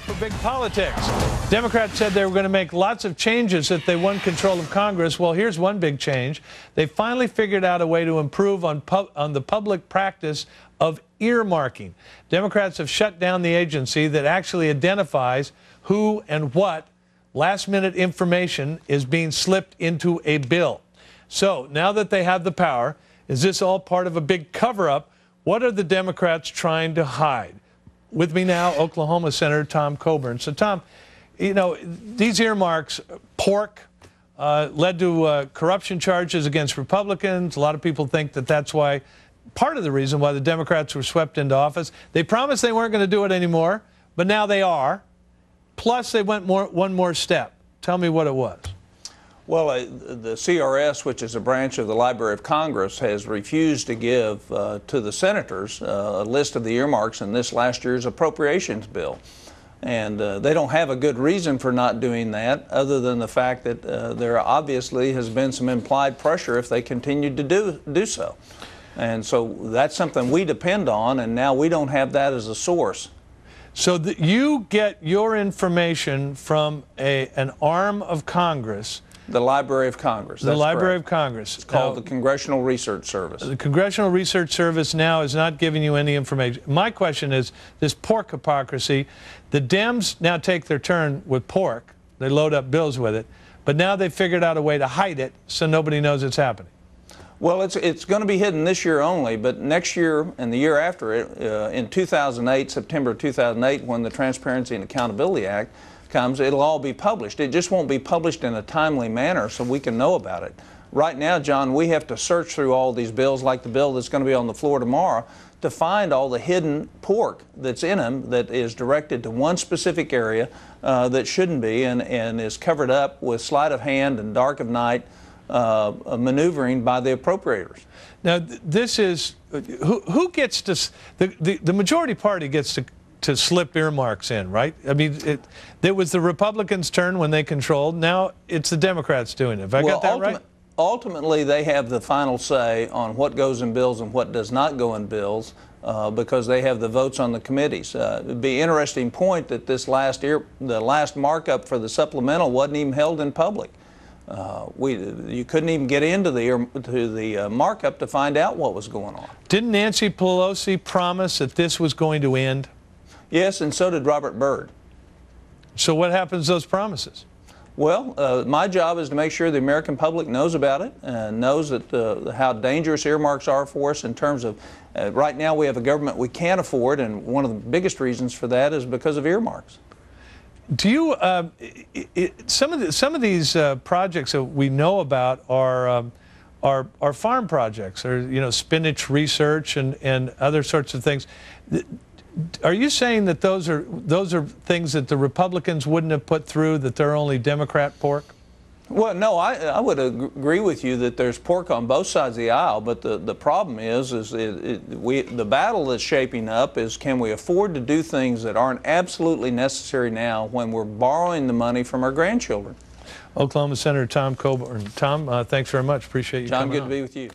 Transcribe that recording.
for big politics. Democrats said they were going to make lots of changes if they won control of Congress. Well, here's one big change. They finally figured out a way to improve on the public practice of earmarking. Democrats have shut down the agency that actually identifies who and what last-minute information is being slipped into a bill. So now that they have the power, is this all part of a big cover-up? What are the Democrats trying to hide? With me now, Oklahoma Senator Tom Coburn. So, Tom, you know, these earmarks, pork, led to corruption charges against Republicans. A lot of people think that that's why, part of the reason why the Democrats were swept into office. They promised they weren't going to do it anymore, but now they are. Plus, they went one more step. Tell me what it was. Well, the CRS, which is a branch of the Library of Congress, has refused to give to the senators a list of the earmarks in this last year's appropriations bill. And they don't have a good reason for not doing that, other than the fact that there obviously has been some implied pressure if they continued to do so. And so that's something we depend on, and now we don't have that as a source. So you get your information from an arm of Congress. The Library of Congress. The Library of Congress. It's called the Congressional Research Service. The Congressional Research Service now is not giving you any information. My question is, this pork hypocrisy, the Dems now take their turn with pork. They load up bills with it. But now they've figured out a way to hide it so nobody knows it's happening. Well, it's going to be hidden this year only, but next year and the year after it, in 2008, September 2008, when the Transparency and Accountability Act comes, it'll all be published. It just won't be published in a timely manner so we can know about it. Right now, John, we have to search through all these bills, like the bill that's going to be on the floor tomorrow, to find all the hidden pork that's in them that is directed to one specific area that shouldn't be, and is covered up with sleight of hand and dark of night maneuvering by the appropriators. Now, this is, who gets to, the majority party gets to slip earmarks in, right? I mean, it was the Republicans' turn when they controlled. Now it's the Democrats doing it. Have I got that right? Ultimately, they have the final say on what goes in bills and what does not go in bills because they have the votes on the committees. It'd be an interesting point that the last markup for the supplemental wasn't even held in public. You couldn't even get into the markup to find out what was going on. Didn't Nancy Pelosi promise that this was going to end? Yes, and so did Robert Byrd. So what happens to those promises? Well, my job is to make sure the American public knows about it and knows that how dangerous earmarks are for us in terms of, right now we have a government we can't afford, and one of the biggest reasons for that is because of earmarks. Do you, some of these projects that we know about are farm projects, or, you know, spinach research and other sorts of things. Are you saying that those are things that the Republicans wouldn't have put through, that they're only Democrat pork? Well, no, I would agree with you that there's pork on both sides of the aisle, but the problem is the battle that's shaping up is, can we afford to do things that aren't absolutely necessary now when we're borrowing the money from our grandchildren? Oklahoma Senator Tom Coburn. Tom, thanks very much. Appreciate you coming on. John, good to be with you.